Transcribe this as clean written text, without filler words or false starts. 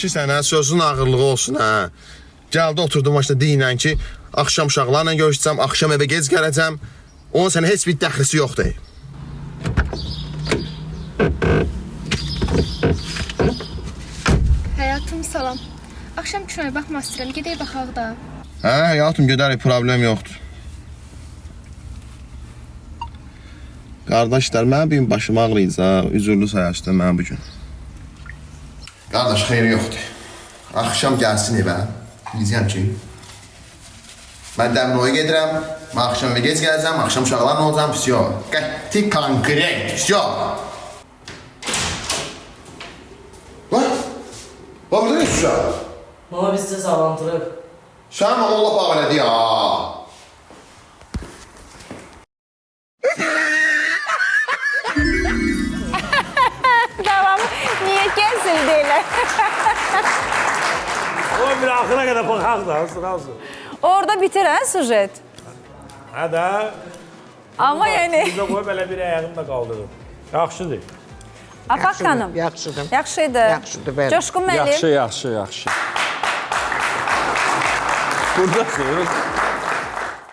Kişi sənə sözün ağırlığı olsun, hə. Gəldi, oturdum başda deyinən ki, axşam uşaqlarla görüşəcəm, axşam evə gec gələcəm. Onun sənə heç bir dəxlisi yoxdur. Həyatım, salam. Axşam kinoya baxmaq istəyirəm, gedək baxaq da. Hə, həyatım, gedərik, problem yoxdur. Qardaşlar, mənim bir başım ağrıyacaq, üzürlü sayaçdır mən bugün. Qardaş, xeyri yoxdur. Axşam gəlsin evə, diyəcəm ki, mən Dəmroya gedirəm, mən axşam evə gec gələcəm, axşam uşaqlarla olacam, pisiyo. Qətti konkret, pisiyo. Bax, burada ne uşaq? Baba biz size sağlantırıq. Sən mənə Allah bağ elədi ya. Tamam, niye kesildi elə? O bir axıra qədər baxaq da, sırası. Orada bitir hə sujet. Hə də. Amma yəni... Bizə qoy belə bir ayağını da qaldırır. Yaxşıdır. Afaq xanım. Yaxşıdır. Yaxşıdır. Yaxşıdır, bəli. Coşqun müəllim. Yaxşı. Buradasın.